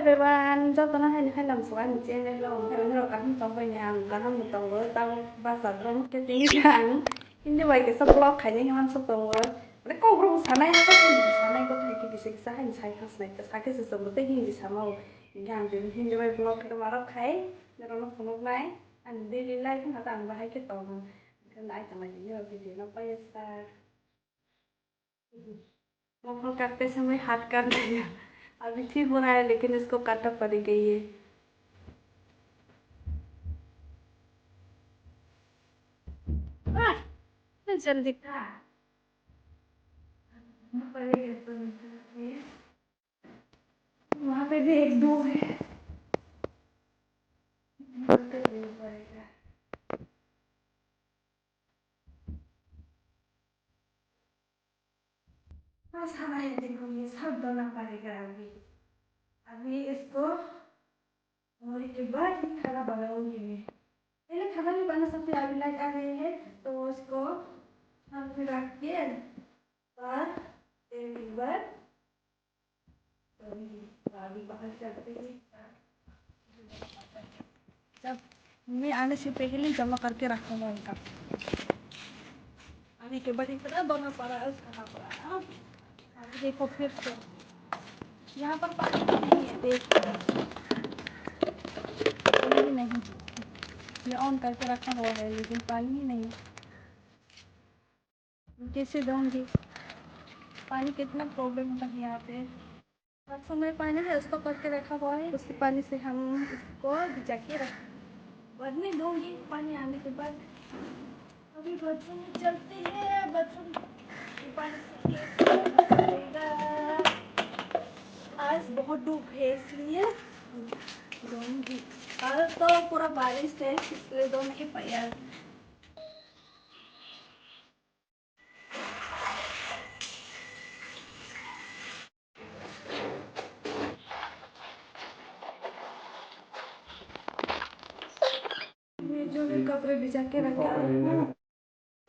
everyone, cho tôi nói hay làm số anh chị em lâu hay là cắm tàu về nhà cắm một tàu với tàu ba giờ trong cái tiếng sáng như vậy cái blog hay những anh sắp tàu với nó có rung sáng nay có thể cái gì sáng anh sai không này cái sự sống tới hình gì sáng màuอย่างเดียวที่จะไปบล็อกก็มารับใครจะเราลงไหนอันดีดีไล่ขึ้นมาต่างไปให้แค่ตรงกันได้แต่ละอย่างเงี้ยวิธีเราไปซะवो फल काटते समय हाथ काट दिया अभी ठीक हो रहा है लेकिन इसको काटा पड़ गई है जल्दी वहाँ पे भी एक दो है बस हमारे देखो ये सब धोना पड़ेगा अभी अभी इसको और के बाद ही खाना बनाऊंगी मैं पहले खाना नहीं बना सकते अभी लाइट आ रही है तो उसको हम फिर रख के बाद एक बार तो अभी बाहर चलते हैं जब मैं आने से पहले जमा करके रखूंगा इनका आने के बाद इतना धोना पड़ा खाना पड़ा अभी देखो फिर से यहाँ पर पानी नहीं है देखो नहीं ये ऑन करके रखा हुआ है लेकिन पानी ही नहीं कैसे दूँगी पानी कितना प्रॉब्लम होता है यहाँ पे बाथरूम में पानी है उसको करके रखा हुआ है उसी पानी से हम इसको भिजा के रख बाद में दूँगी पानी आने के बाद अभी बाथरूम में चलते हैं बाथरूम पानी से आज बहुत धूप है इसलिए दूँगी कल तो पूरा बारिश है इसलिए दो नहीं पाया जो भी कपड़े भिजा के रखा है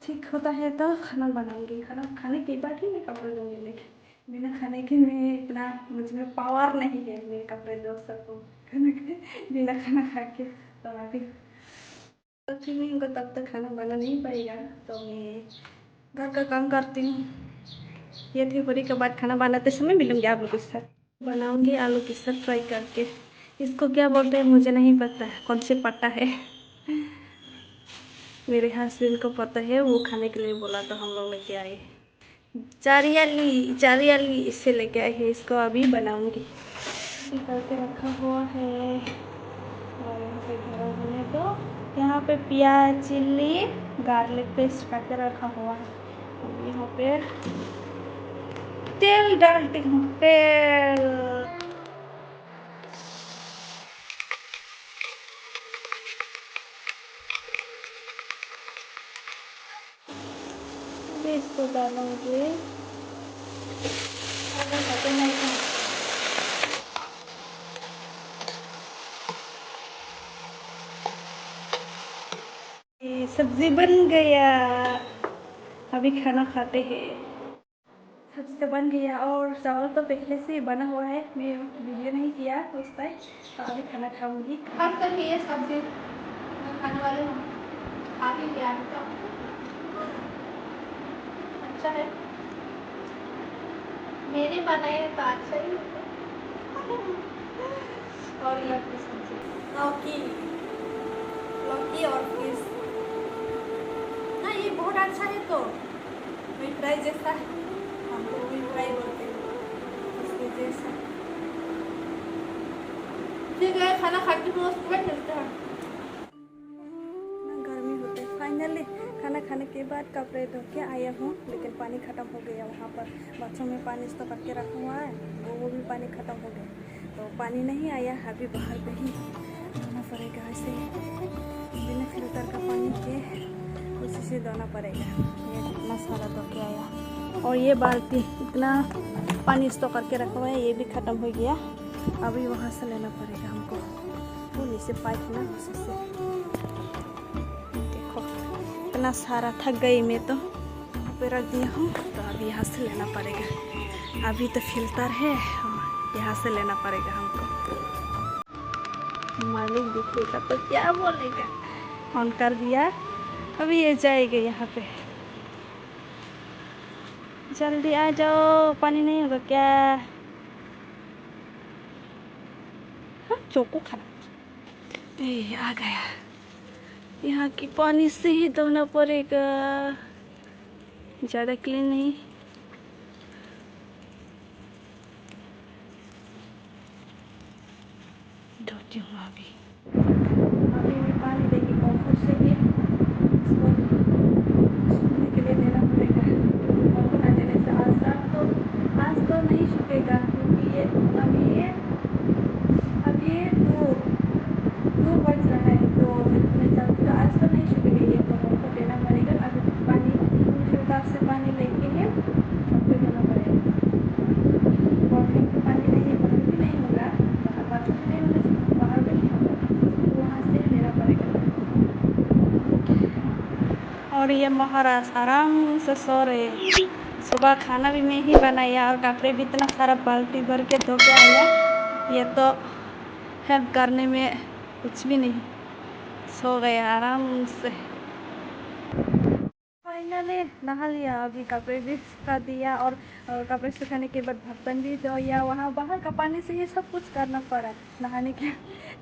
ठीक होता है तो खाना बनाऊंगी खाना खाने के बाद ही मैं कपड़े धोंगी लेकिन बिना खाने के मैं इतना मुझ में पावर नहीं है मैं कपड़े धो सकूँ बिना खाना खा के तो अभी मैं उनको तब तक खाना बना नहीं पाएगा तो मैं घर का काम करती हूँ ये थी के बाद खाना बनाते समय मिलूंगी आप लोगों के साथ बनाऊंगी आलू की सब्जी फ्राई करके इसको क्या बोलते हैं मुझे नहीं पता कौन से पत्ता है मेरे हस्बैंड को पता है वो खाने के लिए बोला तो हम लोग लेके आए चारियाली इससे लेके आए हैं इसको अभी बनाऊंगी निकाल के रखा हुआ है और यहाँ पे गरम होने तो यहाँ पे प्याज चिल्ली गार्लिक पेस्ट करके रखा हुआ है यहाँ पे तेल डालती हूँ तेल इसको डालूंगी सब्जी बन गया अभी खाना खाते हैं सब्जी तो बन गया और चावल तो पहले से बना हुआ है मैं वीडियो नहीं किया उस टाइम तो अभी खाना खाऊंगी कब तक ये सब्जी खाने वाले आगे क्या अच्छा है मेरे बनाए तो अच्छा ही और ये सब्जी लौकी और फिश ना ये बहुत अच्छा है तो मीट फ्राई जैसा है हम तो मीट फ्राई बोलते हैं उसके जैसा ठीक है खाना खाते हैं उसके बाद चलते हैं गर्मी होते है फाइनली खाना खाने के बाद कपड़े धो के आया हूँ लेकिन पानी ख़त्म हो गया वहाँ पर बाथरूम में पानी स्टॉक करके रखा हुआ है वो भी पानी ख़त्म हो गया तो पानी नहीं आया अभी बाहर पे ही धोना पड़ेगा ऐसे बिना फिल्टर का पानी के उसी से धोना पड़ेगा ये इतना सारा धो के आया और ये बाल्टी इतना पानी स्टॉक करके रखा हुआ है ये भी ख़त्म हो गया अभी वहाँ से लेना पड़ेगा हमको वो नीचे पाइप ना उसी से देखो इतना सारा थक गई मैं तो पे रख दिया हूँ तो अभी यहाँ से लेना पड़ेगा अभी तो फिल्टर है यहाँ से लेना पड़ेगा हमको। मालिक दिखेगा तो क्या बोलेगा। ऑन कर दिया, अभी ये जाएगा यहाँ पे। जल्दी आ जाओ, पानी नहीं होगा क्या? हाँ, चोको खाना। आ गया। यहाँ की पानी से ही धोना पड़ेगा, ज़्यादा क्लीन नहीं। धोती हूँ अभी पानी लेके कॉम्फर्ट से भी इसको सूखने के लिए देना पड़ेगा। कॉम्फर्ट ना देने से आज तो नहीं सूखेगा, क्योंकि ये अभी दो बज रहा है, तो मैं चाहती हूँ आज तो नहीं सूखेगा ये, तो कॉम्फर्ट देना पड़ेगा। अभी पानी फिल्टर से पानी लेके है सबको देना पड़ेगा। बॉटलिंग से पानी नहीं, बाहर भी नहीं होगा, बाथरूम में नहीं होगा, बाहर भी नहीं होगा, वहाँ से लेना पड़ेगा। और ये महाराज आराम से सो रहे। सुबह खाना भी मैं ही बनाया और कपड़े भी इतना सारा बाल्टी भर के धो के आया। ये तो हेल्प करने में कुछ भी नहीं, सो गया आराम से। फाइनली नहा लिया, अभी कपड़े भी सुखा दिया और कपड़े सुखाने के बाद बर्तन भी धोया। वहाँ बाहर का पानी से ये सब कुछ करना पड़ा। नहाने के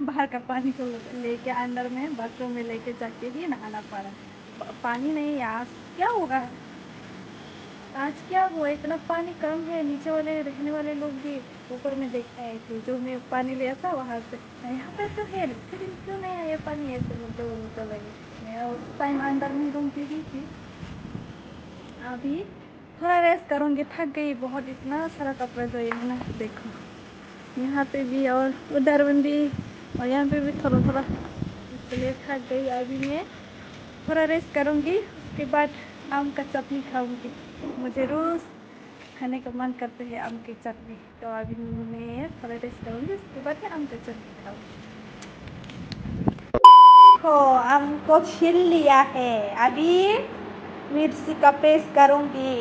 बाहर का पानी को लेके अंदर में बाथरूम में लेके जाके ही नहाना पड़ा। पानी नहीं आज क्या होगा, आज क्या हुआ, इतना पानी कम है। नीचे वाले रहने वाले लोग भी ऊपर में देख आए थे, जो मैं पानी लिया था वहाँ से। यहाँ पे तो है, लेकिन क्यों नहीं आया पानी, ऐसे मुझे तो लगे। मैं उस टाइम अंदर में रूम पे ही थी। अभी थोड़ा रेस्ट करूँगी, थक गई बहुत, इतना सारा कपड़े धोए है ना। देखो यहाँ पे भी और उधर भी और यहाँ पे भी थोड़ा थोड़ा, इसलिए थक गई। अभी मैं थोड़ा रेस्ट करूँगी, उसके बाद आम का चटनी खाऊँगी। मुझे रोज़ खाने का मन करते हैं आम की चटनी, तो अभी मैं थोड़ा रेस्ट करूँगी, उसके बाद आम की चटनी खाऊँगी। देखो आम को छील लिया है, अभी मिर्ची का पेस्ट करूँगी।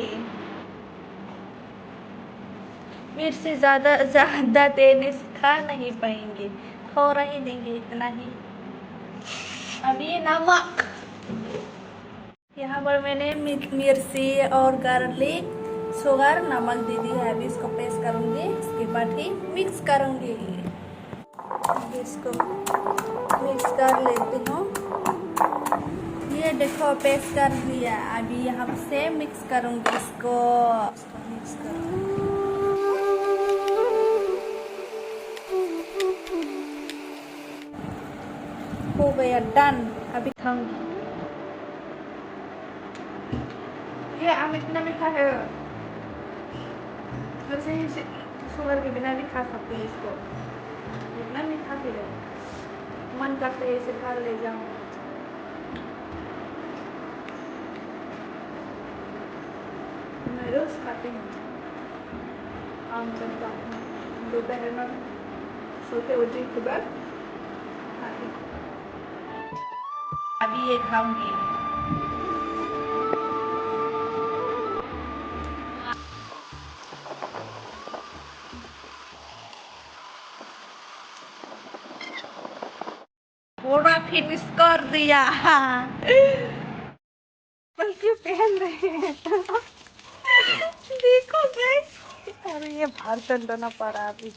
मिर्ची ज़्यादा देने से खा नहीं पाएंगे, थोड़ा ही देंगे, इतना ही। अभी नमक, यहाँ पर मैंने मिर्ची और गार्लिक, शुगर, नमक दे दी है। अभी इसको पेस्ट करूँगी, उसके बाद ही मिक्स करूँगी। इसको मिक्स कर लेती हूँ। ये देखो पेस्ट कर दिया, अभी यहाँ से मिक्स करूँगी इसको मिक्स करूँगी। हो गया डन, अभी खाऊंगी। ये आम इतना मीठा है, वैसे ही शुगर के बिना भी खा सकते हैं इसको, इतना मीठा है। मन करते है इसे घर ले जाऊं। मैं रोज खाती हूँ आम का चटनी, दोपहर में सोते उठने के बाद खाती हूँ। अभी ये खाऊंगी। पूरा फिनिश कर दिया। क्यों पहन रहे हैं? देखो गाइस, अरे ये बर्तन धोना पड़ा अभी।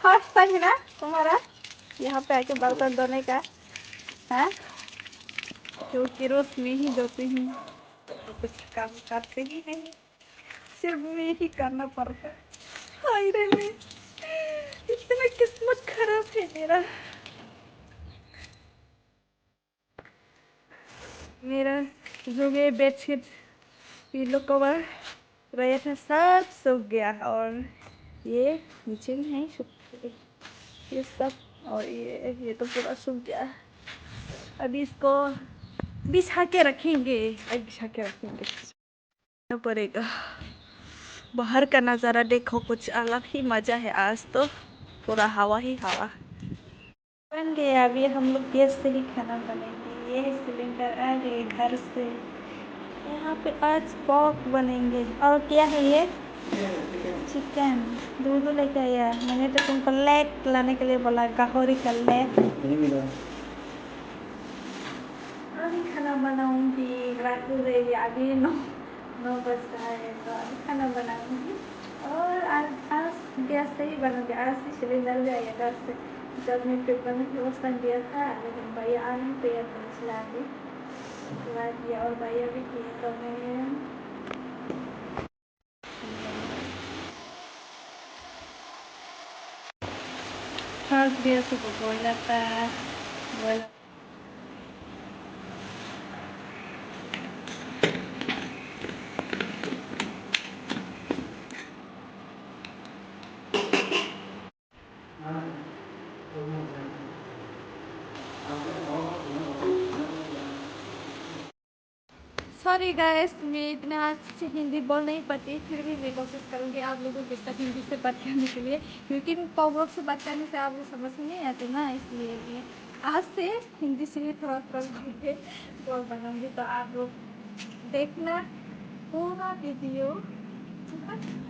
फर्स्ट टाइम ना तुम्हारा यहाँ पे आके बर्तन धोने का है, क्योंकि रोज में ही धोती हूँ, तो कुछ काम करते ही नहीं, सिर्फ मैं ही करना पड़ता है। हाय रे मैं, इतना किस्मत खराब है मेरा। मेरा जो ये बेडशीट, पिलो कवर रहे थे सब सूख गया, और ये नीचे नहीं सूख, ये सब, और ये तो पूरा सूख गया। अभी इसको बिछा के रखेंगे, पड़ेगा। बाहर का नज़ारा देखो, कुछ अलग ही मज़ा है। आज तो पूरा हवा ही हवा बन गया। अभी हम लोग गैस से ही खाना बनेंगे। ये सिलेंडर आ गए घर से। यहाँ पे आज पोर्क बनेंगे। और क्या है ये, चिकन दूध लेके आया। मैंने तो तुमको लेग लाने के लिए बोला, गाहरी का लेग। अभी खाना बनाऊंगी, रात हो गई, अभी 9 बज रहा है, तो अभी खाना बनाऊंगी। और आज गैस से ही बनाऊंगी। आज से सिलेंडर भी आया गैस से। जब मैं पेपर में व्यवस्था दिया था, लेकिन भैया आ नहीं पाया तो चला दी, चला दिया। और भैया भी किए तो मैं फर्स्ट दिया सुबह बोला था, बोला सॉरी गाइस, मैं इतना अच्छे हिंदी बोल नहीं पाती, फिर भी मैं कोशिश करूँगी आप लोगों के साथ हिंदी से बात करने के लिए, क्योंकि पॉवर से बात करने से आप लोग समझ में नहीं आते ना, इसलिए मैं आज से हिंदी से ही थोड़ा थोड़ा करके बोल बनाऊँगी। तो आप लोग देखना पूरा वीडियो, ठीक है?